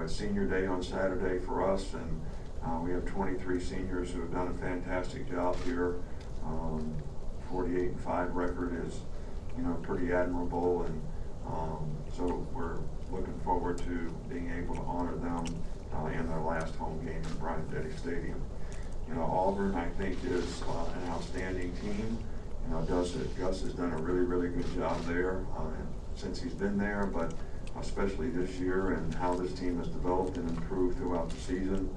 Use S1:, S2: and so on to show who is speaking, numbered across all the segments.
S1: it's senior day on Saturday for us, and we have 23 seniors who have done a fantastic job here. 48-5 record is, pretty admirable, and so we're looking forward to being able to honor them in their last home game at Bryant-Denny Stadium. Auburn, I think, is an outstanding team. Gus has done a really, really good job there since he's been there, but especially this year, and how this team has developed and improved throughout the season.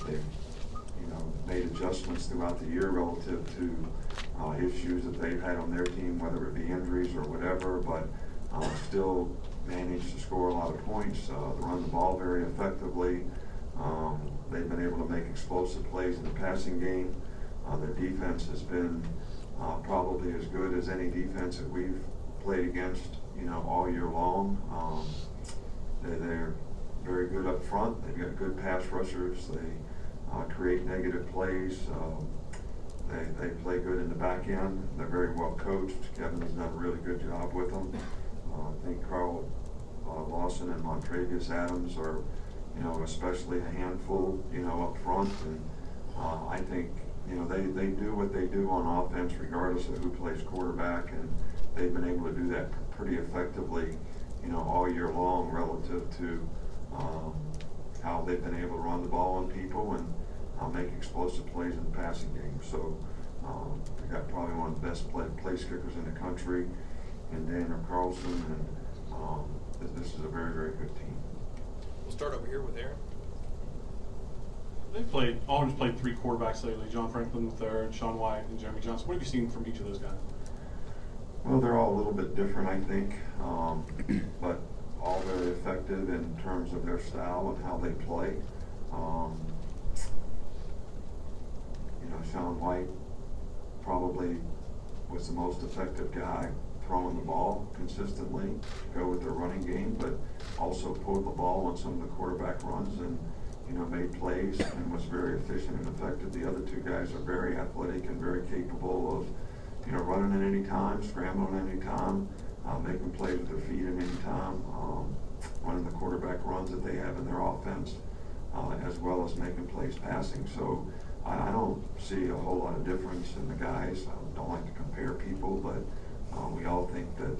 S1: They've made adjustments throughout the year relative to issues that they've had on their team, whether it be injuries or whatever, but still managed to score a lot of points, run the ball very effectively. They've been able to make explosive plays in the passing game. Their defense has been probably as good as any defense that we've played against, all year long. They're very good up front. They've got good pass rushers. They create negative plays. They play good in the back end. They're very well coached. Kevin has done a really good job with them. I think Carl Lawson and Montravius Adams are, especially a handful, up front. And I think, they do what they do on offense regardless of who plays quarterback, and they've been able to do that pretty effectively, all year long relative to how they've been able to run the ball on people and make explosive plays in the passing game. So they got probably one of the best place kickers in the country in Daniel Carlson, and this is a very, very good team.
S2: We'll start over here with Aaron.
S3: Auburn's played three quarterbacks lately, John Franklin III, Sean White, and Jeremy Johnson. What have you seen from each of those guys?
S1: Well, they're all a little bit different, I think, but all very effective in terms of their style and how they play. Sean White probably was the most effective guy throwing the ball consistently, go with their running game, but also pulled the ball on some of the quarterback runs and made plays and was very efficient and effective. The other two guys are very athletic and very capable of running at any time, scrambling at any time, making plays with their feet at any time, running the quarterback runs that they have in their offense, as well as making plays passing. So I don't see a whole lot of difference in the guys. I don't like to compare people, but we all think that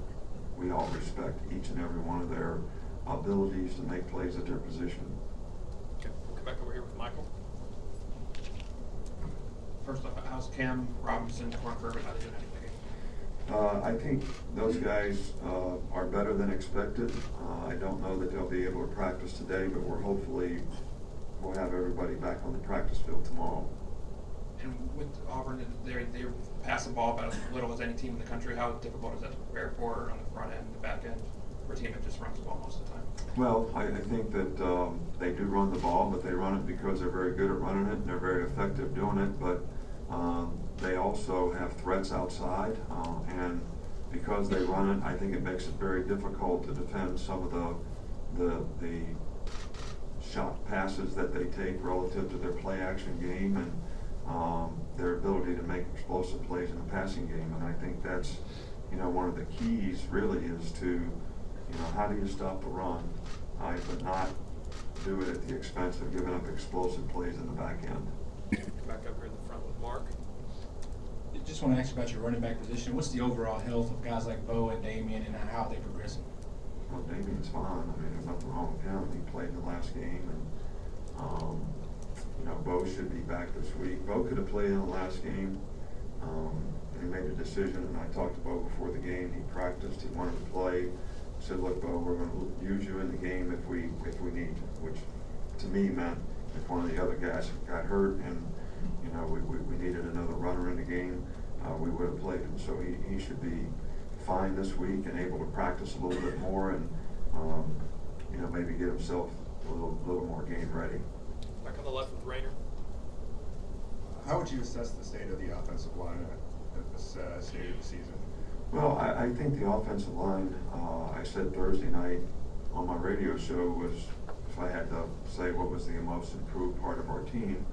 S1: we all respect each and every one of their abilities to make plays at their position.
S2: Okay, we'll come back over here with Michael.
S4: First off, how's Cam Robinson, Corn Ferber, how they doing anyway?
S1: I think those guys are better than expected. I don't know that they'll be able to practice today, but we'll have everybody back on the practice field tomorrow.
S4: And with Auburn, they're passing the ball about as little as any team in the country. How difficult is that to prepare for on the front end, the back end, for a team that just runs the ball most of the time?
S1: Well, I think that they do run the ball, but they run it because they're very good at running it and they're very effective doing it. But they also have threats outside, and because they run it, I think it makes it very difficult to defend some of the shot passes that they take relative to their play action game and their ability to make explosive plays in the passing game. And I think that's one of the keys really is to how do you stop the run, but not do it at the expense of giving up explosive plays in the back end.
S2: Back up here in the front with Mark.
S5: I just want to ask you about your running back position. What's the overall health of guys like Bo and Damien, and how are they progressing?
S1: Well, Damien's fine. I mean, there's nothing wrong with him. He played in the last game, and Bo should be back this week. Bo could have played in the last game. He made a decision, and I talked to Bo before the game. He practiced. He wanted to play. I said, "Look, Bo, we're going to use you in the game if we need to," which to me meant if one of the other guys got hurt and we needed another runner in the game, we would have played him. So he should be fine this week and able to practice a little bit more and maybe get himself a little more game ready.
S2: Back on the left with Rayner.
S6: How would you assess the state of the offensive line at this stage of the season?
S1: Well, I think the offensive line, I said Thursday night on my radio show, was, if I had to say what was the most improved part of our team,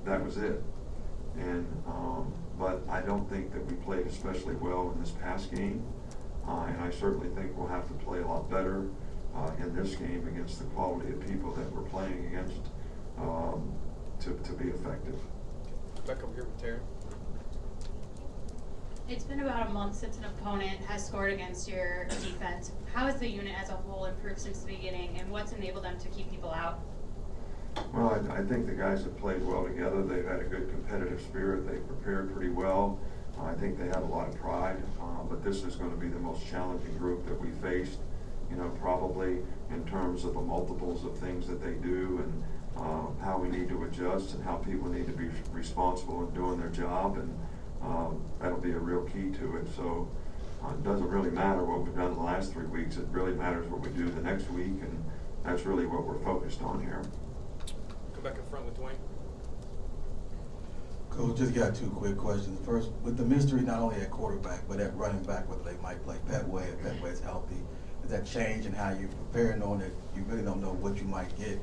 S1: that was it. And but I don't think that we played especially well in this past game, and I certainly think we'll have to play a lot better in this game against the quality of people that we're playing against to be effective.
S2: Back over here with Taryn.
S7: It's been about a month since an opponent has scored against your defense. How has the unit as a whole improved since the beginning, and what's enabled them to keep people out?
S1: Well, I think the guys have played well together. They've had a good competitive spirit. They've prepared pretty well. I think they have a lot of pride, but this is going to be the most challenging group that we faced, probably in terms of the multiples of things that they do and how we need to adjust and how people need to be responsible in doing their job, and that'll be a real key to it. So it doesn't really matter what we've done the last 3 weeks. It really matters what we do the next week, and that's really what we're focused on here.
S2: Come back in front with Dwayne.
S8: Coach, just got 2 quick questions. First, with the mystery not only at quarterback, but at running back, whether they might play Petway if Petway's healthy, does that change in how you prepare, knowing that you really don't know what you might get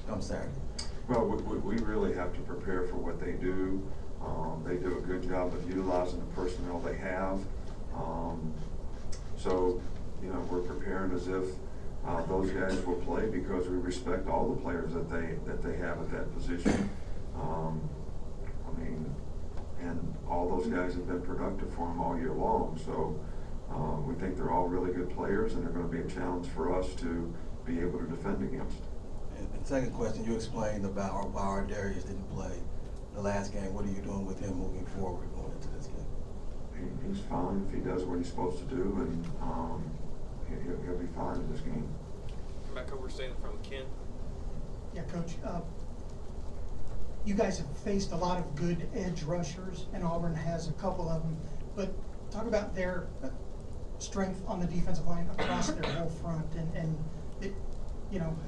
S8: come Saturday?
S1: Well, we really have to prepare for what they do. They do a good job of utilizing the personnel they have. So, we're preparing as if those guys will play because we respect all the players that they have at that position. And all those guys have been productive for them all year long. So we think they're all really good players, and they're going to be a challenge for us to be able to defend against.
S8: And second question, you explained about why our Darius didn't play the last game. What are you doing with him moving forward going into this game?
S1: He's fine if he does what he's supposed to do, and he'll be fine in this game.
S2: Come back over, stay in front with Ken.
S9: Yeah, Coach. You guys have faced a lot of good edge rushers, and Auburn has a couple of them. But talk about their strength on the defensive line across their whole front, and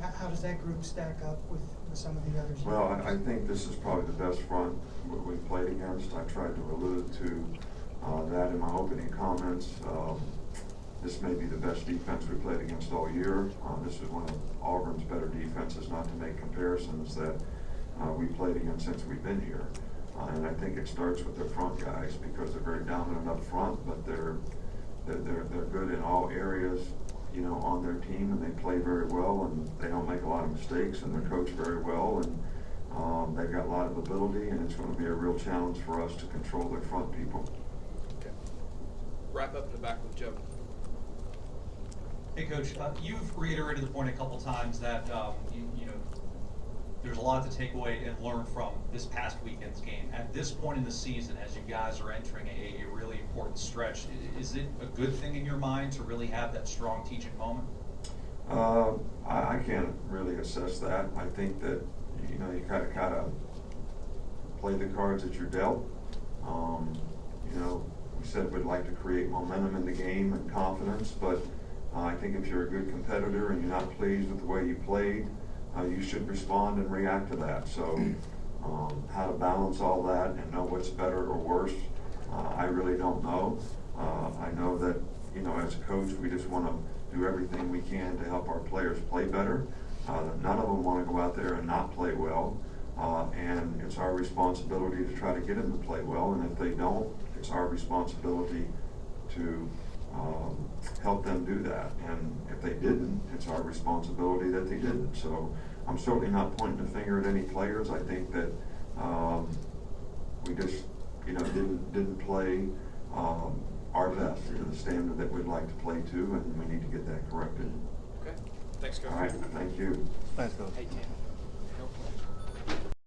S9: how does that group stack up with some of the others?
S1: Well, I think this is probably the best front we've played against. I tried to allude to that in my opening comments. This may be the best defense we played against all year. This is one of Auburn's better defenses, not to make comparisons, that we played against since we've been here. And I think it starts with their front guys because they're very dominant up front, but they're good in all areas, on their team, and they play very well, and they don't make a lot of mistakes, and they're coached very well, and they've got a lot of ability, and it's going to be a real challenge for us to control their front people.
S2: Okay. Wrap up in the back with Joe.
S10: Hey, Coach, you've reiterated the point a couple times that there's a lot to take away and learn from this past weekend's game. At this point in the season, as you guys are entering a really important stretch, is it a good thing in your mind to really have that strong teaching moment?
S1: I can't really assess that. I think that you kind of play the cards that you're dealt. We said we'd like to create momentum in the game and confidence, but I think if you're a good competitor and you're not pleased with the way you played, you should respond and react to that. So how to balance all that and know what's better or worse, I really don't know. I know that, as a coach, we just want to do everything we can to help our players play better. None of them want to go out there and not play well. And it's our responsibility to try to get them to play well. And if they don't, it's our responsibility to help them do that. And if they didn't, it's our responsibility that they didn't. So I'm certainly not pointing the finger at any players. I think that we just, didn't play our best to the standard that we'd like to play to, and we need to get that corrected.
S2: Okay. Thanks, Coach.
S1: All right. Thank you.
S8: Thanks, Coach.
S2: Hey, Tim.